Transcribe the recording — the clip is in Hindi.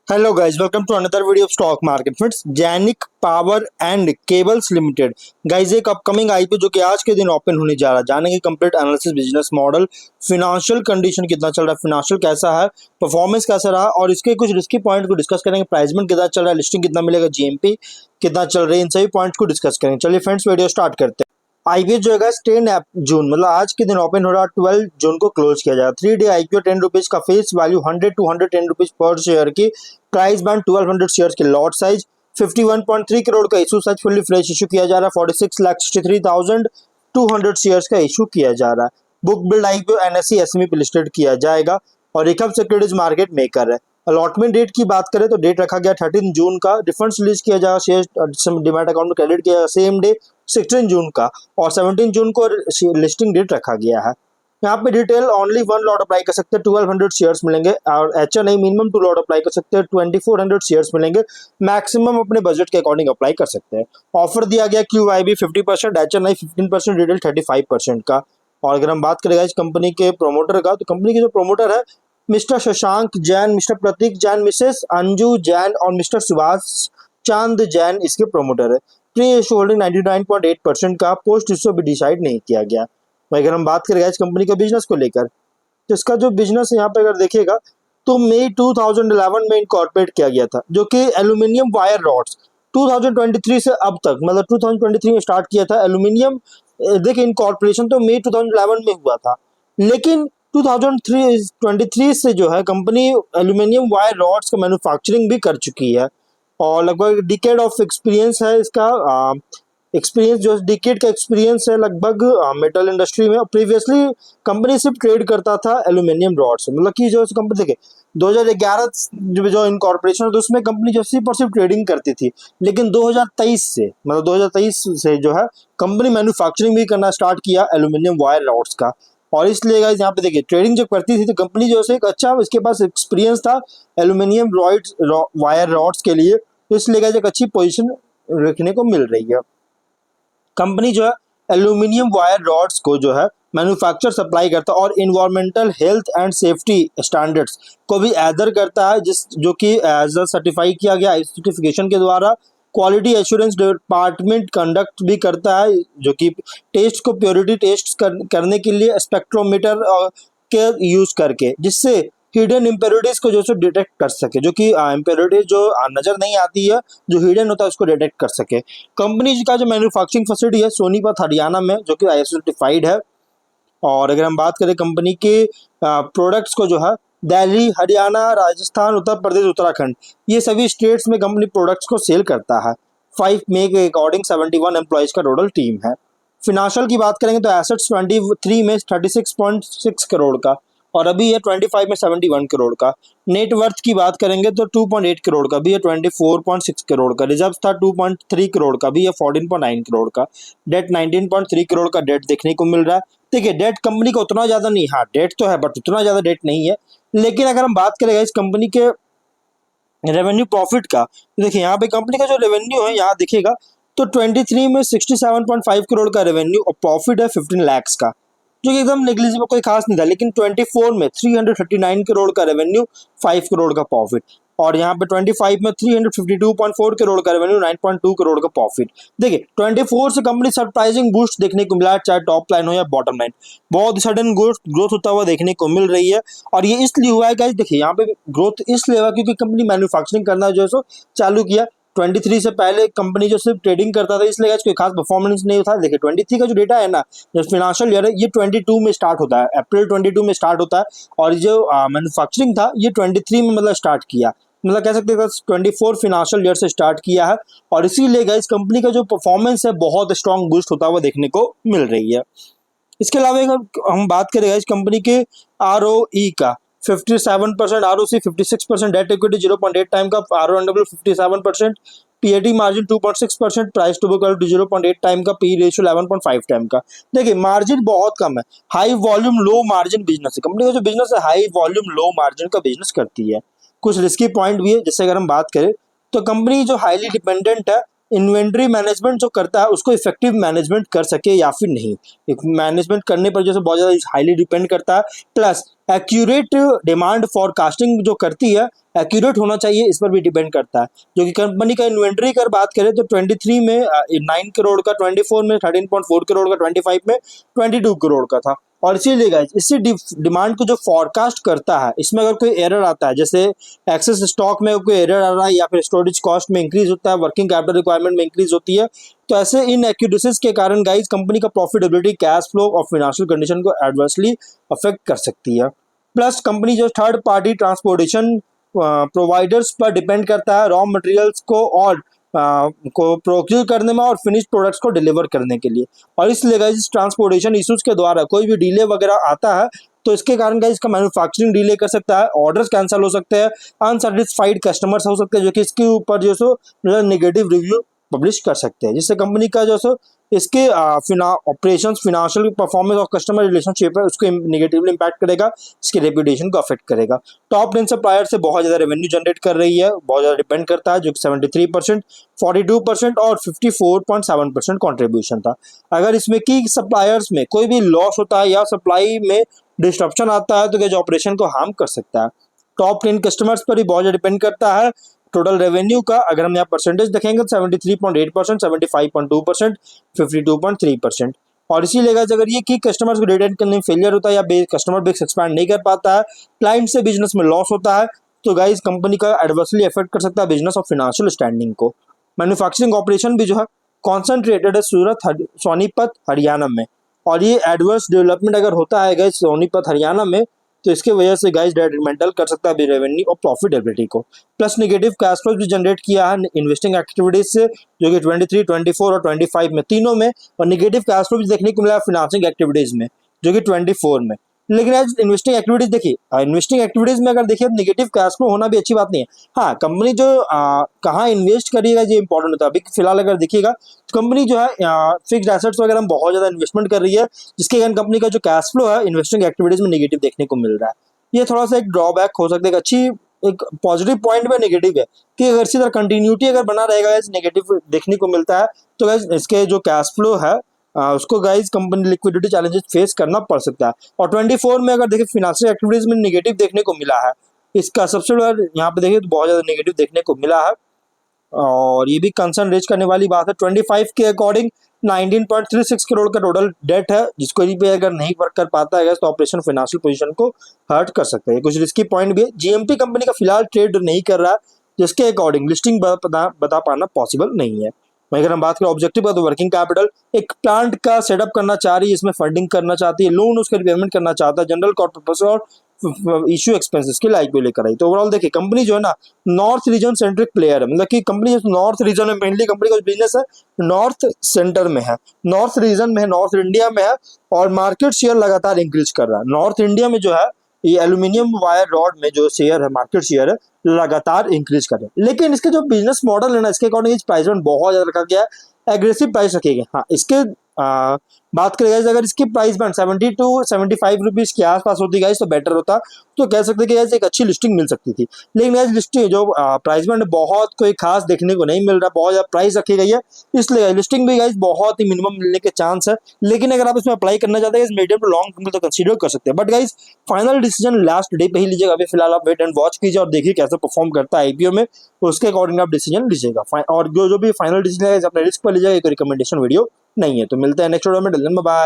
Hello guys, welcome to another video of stock market friends. Jainik power and cables limited guys एक अपकमिंग आईपीओ जो कि आज के दिन ओपन होने जा रहा है। जानेंगे complete analysis, business model, financial condition कितना चल रहा है, फिनेंशियल कैसा है, परफॉर्मेंस कैसा रहा और इसके कुछ रिस्की पॉइंट को डिस्कस करेंगे। प्राइसमेंट कितना चल रहा है, लिस्टिंग कितना मिलेगा, जीएमपी कितना चल रही है, इन सभी पॉइंट्स को डिस्कस करेंगे। चलिए फ्रेंड्स, वीडियो स्टार्ट करते हैं। आईपीओ जो है 10 जून मतलब आज के दिन ओपन हो रहा है, 12 जून को क्लोज किया जाएगा। 3 डे आईपीओ 10 रुपीज का फेस वैल्यू, 100 टू 110 रुपीज पर शेयर की प्राइस बैंड, 1200 शेयर्स के लॉट साइज, 51.3 करोड़ का issue size, fully fresh issue किया जा रहा है। 46,63,200 शेयर्स का इशू किया जा रहा है। Book build IPO NSC SME पे लिस्टेड किया जाएगा और एक सिक्योरिटीज मार्केट मेकर है। अलॉटमेंट डेट की बात करें तो डेट रखा गया 13 जून का। डिफरेंस रिलीज किया जाएगा, शेयर डिमैट अकाउंट में क्रेडिट किया जाएगा सेम डे 16 जून का और 17 जून को लिस्टिंग डेट रखा गया है। यहाँ पे डिटेल ओनली 1 लॉट अप्लाई कर सकते हैं, 1200 शेयर्स मिलेंगे और एचएनआई मिनिमम 2 लॉट अप्लाई कर सकते हैं, 2400 शेयर्स मिलेंगे। मैक्सिमम अपने बजट के अकॉर्डिंग अप्लाई कर सकते हैं। ऑफर दिया गया क्यूआईबी 50%, एचएनआई 15%, डिटेल 35% का। और अगर हम बात करेंगे इस कंपनी के प्रोमोटर का, तो कंपनी के जो प्रोमोटर है मिस्टर शशांक जैन, मिस्टर प्रतीक जैन, मिसेस अंजू जैन और मिस्टर सुभाष चांद जैन इसके प्रोमोटर है। प्री इशू होल्डिंग 99.8% का। पोस्ट इशू अभी डिसाइड नहीं किया गया। वहीं अगर हम बात करें इस कंपनी के बिजनेस को लेकर, तो इसका जो बिजनेस है यहाँ पे अगर देखिएगा तो मई 2011 में इनकॉर्पोरेट किया गया था, जो कि एल्यूमिनियम वायर रॉड्स 2023 से अब तक मतलब 2023 में स्टार्ट किया था एल्यूमिनियम। देखिए इनकॉर्पोरेशन तो मई 2011 में हुआ था, लेकिन 2023 से जो है कंपनी एल्यूमिनियम वायर रॉड्स का मैन्युफैक्चरिंग भी कर चुकी है और लगभग डिकेड ऑफ एक्सपीरियंस है इसका। एक्सपीरियंस जो डिकेड का एक्सपीरियंस है लगभग मेटल इंडस्ट्री में। प्रीवियसली कंपनी सिर्फ ट्रेड करता था एल्यूमिनियम रॉड से, मतलब कि जो कंपनी देखिए 2011 जो इनकॉर्पोरेशन तो उसमें कंपनी जो सिर्फ ट्रेडिंग करती थी, लेकिन 2023 से मतलब 2023 से जो है कंपनी मैन्युफैक्चरिंग भी करना स्टार्ट किया एल्यूमिनियम वायर रॉड्स का। और इसलिए गाइस यहाँ पे देखिए ट्रेडिंग जब करती थी तो कंपनी जो है एक अच्छा इसके पास एक्सपीरियंस था एल्यूमिनियम वायर रॉड्स के लिए, तो इसलिए गाइस एक अच्छी पोजीशन रखने को मिल रही है। कंपनी जो है एल्यूमिनियम वायर रॉड्स को जो है मैन्युफैक्चर सप्लाई करता है और environmental health and safety standards को भी एडर करता है, जिस जो कि एज सर्टिफाई किया गया सर्टिफिकेशन के द्वारा। क्वालिटी एश्योरेंस डिपार्टमेंट कंडक्ट भी करता है, जो कि टेस्ट को प्योरिटी टेस्ट करने के लिए स्पेक्ट्रोमीटर के यूज करके, जिससे हिडन इम्प्योरिटीज को जो है डिटेक्ट कर सके, जो कि इम्प्योरिटीज जो नजर नहीं आती है, जो हिडन होता है उसको डिटेक्ट कर सके। कंपनी का जो मैन्युफैक्चरिंग फैसिलिटी है सोनीपत हरियाणा में, जो कि आईएसओ सर्टिफाइड है। और अगर हम बात करें कंपनी के प्रोडक्ट्स को जो है दिल्ली, हरियाणा, राजस्थान, उत्तर प्रदेश, उत्तराखंड, ये सभी स्टेट्स में कंपनी प्रोडक्ट्स को सेल करता है। 5 मई के अकॉर्डिंग 71 एम्प्लॉयज का टोटल टीम है। फिनेंशियल की बात करेंगे तो एसेट्स 23 में 36.6 करोड़ का और अभी है 25 में 71 करोड़ का। नेट वर्थ की बात करेंगे तो 2.8 करोड़ का भी है 24.6 करोड़ का। रिजर्व था 2.3 करोड़ का भी है 14.9 करोड़ का। डेट 19.3 करोड़ का डेट देखने को मिल रहा है। देखिए डेट कंपनी का उतना ज्यादा नहीं, हाँ डेट तो है बट उतना ज्यादा डेट नहीं है। लेकिन अगर हम बात करेंगे इस कंपनी के रेवेन्यू प्रॉफिट का, देखिए यहाँ पे कंपनी का जो रेवेन्यू है यहाँ देखिएगा तो 23 में 67.5 करोड़ का रेवेन्यू और प्रॉफिट है 15 लाख का, जो कि एकदम नेग्लिजिबल, कोई खास नहीं था। लेकिन 24 में 339 करोड़ का रेवेन्यू, 5 करोड़ का प्रॉफिट। और यहाँ पे 25 में 352.4 करोड़ का रेवेन्यू, 9.2 करोड़ का प्रॉफिट। देखिए 24 से कंपनी सरप्राइजिंग बूस्ट देखने को मिला, चाहे टॉप लाइन हो या बॉटम लाइन, बहुत सडन ग्रोथ होता हुआ देखने को मिल रही है। और ये इसलिए हुआ है गाइस, देखिए यहाँ पे ग्रोथ इसलिए हुआ क्योंकि कंपनी मैन्युफैक्चरिंग करना जो है सो चालू किया। 23 से पहले कंपनी जो सिर्फ ट्रेडिंग करता था, इसलिए कोई खास परफॉर्मेंस नहीं था। देखिए 23 का जो डेटा है ना, जो फाइनेंशियल ईयर है, ये 22 में स्टार्ट होता है, अप्रैल 22 में स्टार्ट होता है। और जो मैन्युफैक्चरिंग था ये 23 में मतलब स्टार्ट किया, मतलब कह सकते हैं 24 फाइनेंशियल ईयर से स्टार्ट किया है। और इसीलिए गाइस कंपनी का जो परफॉर्मेंस है बहुत स्ट्रॉन्ग बूस्ट होता हुआ देखने को मिल रही है। इसके अलावा अगर हम बात करें इस कंपनी के आरओई का, 57% आरओसी, 56% डेट इक्विटी 0.8 टाइम का, RONW 57%, PAT margin 2.6%, price to book 0.8 time का, पी रेशियो 11.5 टाइम का। देखिए मार्जिन बहुत कम है, high volume low margin business है। कंपनी का जो बिजनेस है हाई वॉल्यूम लो मार्जिन का बिजनेस करती है। कुछ रिस्की पॉइंट भी है, जैसे अगर हम बात करें तो कंपनी जो हाईली डिपेंडेंट है इन्वेंट्री मैनेजमेंट जो करता है उसको इफेक्टिव मैनेजमेंट कर सके या फिर नहीं, एक मैनेजमेंट करने पर जैसे बहुत ज़्यादा हाईली डिपेंड करता है। प्लस एक्यूरेट डिमांड फॉरकास्टिंग जो करती है, एक्यूरेट होना चाहिए, इस पर भी डिपेंड करता है। जो कि कंपनी का इन्वेंट्री की बात करें तो 23 में 9 करोड़ का, 24 में 13.4 करोड़ का, 25 में 22 करोड़ का था। और इसीलिए गाइस इसी डिमांड को जो फॉरकास्ट करता है, इसमें अगर कोई एरर आता है, जैसे एक्सेस स्टॉक में कोई एरर आ रहा है या फिर स्टोरेज कॉस्ट में इंक्रीज होता है, वर्किंग कैपिटल रिक्वायरमेंट में इंक्रीज होती है, तो ऐसे इन एक्यूरेसीज के कारण गाइस कंपनी का प्रॉफिटेबिलिटी, कैश फ्लो और फाइनेंशियल कंडीशन को एडवर्सली अफेक्ट कर सकती है। प्लस कंपनी जो थर्ड पार्टी ट्रांसपोर्टेशन प्रोवाइडर्स पर डिपेंड करता है रॉ मटेरियल्स को और को प्रोक्यूर करने में और फिनिश प्रोडक्ट्स को डिलीवर करने के लिए। और इसलिए गाइस इस ट्रांसपोर्टेशन इश्यूज के द्वारा कोई भी डिले वगैरह आता है तो इसके कारण गाइस इसका मैन्युफैक्चरिंग डिले कर सकता है, ऑर्डर्स कैंसिल हो सकते हैं, अनसेटिस्फाइड कस्टमर्स हो सकते हैं जो कि इसके ऊपर जो सो नेगेटिव रिव्यू पब्लिश कर सकते हैं, जिससे कंपनी का जो सो इसके ऑपरेशंस, फिनेंशियल परफॉर्मेंस और कस्टमर रिलेशनशिप है उसको नेगेटिवली इंपैक्ट करेगा, इसके रेपुटेशन को अफेक्ट करेगा। टॉप 10 सप्लायर से बहुत ज़्यादा रेवेन्यू जनरेट कर रही है, बहुत ज़्यादा डिपेंड करता है, जो कि 73%, 42% और 54.7% कॉन्ट्रीब्यूशन था। अगर इसमें की सप्लायर्स में कोई भी लॉस होता है या सप्लाई में डिस्ट्रप्शन आता है तो क्या ऑपरेशन को हार्म कर सकता है। टॉप 10 कस्टमर्स पर ही बहुत ज़्यादा डिपेंड करता है। टोटल रेवेन्यू का अगर हम यहाँ परसेंटेज देखेंगे तो 73.8%, 75.2%, 52.3%। और इसीलिए अगर ये की कस्टमर्स को रिटेन करने में फेलियर होता है या कस्टमर बेस एक्सपैंड नहीं कर पाता है, क्लाइंट से बिजनेस में लॉस होता है, तो गाइस कंपनी का एडवर्सली अफेक्ट कर सकता है बिजनेस और फिनेंशियल स्टैंडिंग को। मैन्युफैक्चरिंग ऑपरेशन भी जो है कॉन्सेंट्रेटेड है सूरत, सोनीपत, हरियाणा में। और ये एडवर्स डेवलपमेंट अगर होता है गाइस सोनीपत, हरियाणा में, तो इसके वजह से गाइस डेट्रीमेंटल कर सकता है रेवेन्यू और प्रॉफिटेबिलिटी को। प्लस नेगेटिव कैश फ्लो भी जनरेट किया है इन्वेस्टिंग एक्टिविटीज से, जो कि 23, 24 और 25 में तीनों में, और नेगेटिव कैश फ्लो भी देखने को मिला फाइनेंसिंग एक्टिविटीज में, जो कि 24 में। लेकिन आज इन्वेस्टिंग एक्टिविटीज देखिए, इन्वेस्टिंग एक्टिविटीज में अगर देखिए तो नेगेटिव कैश फ्लो होना भी अच्छी बात नहीं है। हाँ, कंपनी जो कहाँ इन्वेस्ट करिएगा ये इंपॉर्टेंट होता है। अभी फिलहाल अगर देखिएगा तो कंपनी जो है फिक्स्ड एसेट्स वगैरह में बहुत ज्यादा इन्वेस्टमेंट कर रही है, जिसके कारण कंपनी का जो कैश फ्लो है इन्वेस्टिंग एक्टिविटीज में नेगेटिव देखने को मिल रहा है। ये थोड़ा सा एक ड्रॉबैक हो सकता है। अच्छी एक पॉजिटिव पॉइंट में नेगेटिव है कि अगर इसी तरह कंटिन्यूटी अगर बना रहेगा, नेगेटिव देखने को मिलता है, तो गाइस इसके जो कैश फ्लो है उसको guys company liquidity challenges face करना पड़ सकता है। और 24 में अगर देखिए फिनेंशियल एक्टिविटीज में नेगेटिव देखने को मिला है, इसका सबसे बड़ा यहाँ पे देखिए तो बहुत ज्यादा नेगेटिव देखने को मिला है, और ये भी कंसर्न रेज करने वाली बात है। 25 के अकॉर्डिंग 19.36 करोड़ का टोटल डेट है, जिसको भी अगर नहीं वर्क कर पाता है तो ऑपरेशन फाइनेंशियल पोजीशन को हर्ट कर सकता है। कुछ रिस्की पॉइंट भी है। जीएमपी कंपनी का फिलहाल ट्रेड नहीं कर रहा है, जिसके अकॉर्डिंग लिस्टिंग बता पाना पॉसिबल नहीं है। वहीं अगर हम बात करें ऑब्जेक्टिव का, तो वर्किंग कैपिटल एक प्लांट का सेटअप करना चाह रही है, इसमें फंडिंग करना चाहती है, लोन उसके रिपेमेंट करना चाहता है, जनरल कॉर्पोरेट और इश्यू एक्सपेंसेस के लाइक भी लेकर आई। तो ओवरऑल देखिए कंपनी जो है ना नॉर्थ रीजन सेंट्रिक प्लेयर है, मतलब कि कंपनी नॉर्थ रीजन में मेनली कंपनी का बिजनेस है नॉर्थ सेंटर में है, नॉर्थ रीजन में है, नॉर्थ इंडिया में है, और मार्केट शेयर लगातार इंक्रीज कर रहा है। नॉर्थ इंडिया में जो है ये एल्यूमिनियम वायर रॉड में जो शेयर है, मार्केट शेयर है, लगातार इंक्रीज कर रहे हैं। लेकिन इसके जो बिजनेस मॉडल है ना, इसके अकॉर्डिंग प्राइस में बहुत ज्यादा रखा गया है, एग्रेसिव प्राइस रखे गए। हाँ, इसके बात करें अगर इसकी प्राइस बैंड 70 to 75 रुपीज के आसपास होती गाइस तो बेटर होता, तो कह सकते कि एक अच्छी लिस्टिंग मिल सकती थी। लेकिन गाइस लिस्टिंग जो प्राइस बैंड बहुत कोई खास देखने को नहीं मिल रहा, बहुत ज्यादा प्राइस रखी गई है, इसलिए लिस्टिंग भी गाइस बहुत ही मिनिमम मिलने के चांस है। लेकिन अगर आप इसमें अप्लाई करना चाहते हैं मीडियम टू लॉन्ग टर्म तो कंसीडर कर सकते हैं, but guys final decision last day पे ही लीजिएगा। अभी फिलहाल आप वेट एंड वॉच कीजिए और देखिए कैसे परफॉर्म करता है आईपीओ में, उसके अकॉर्डिंग आप डिसीजन लीजिएगा। और जो भी फाइनल डिसीजन है अपने रिस्क पर लीजिएगा, कोई रिकमेंडेशन वीडियो नहीं है। तो मिलते हैं नेक्स्ट वीडियो में, बाय।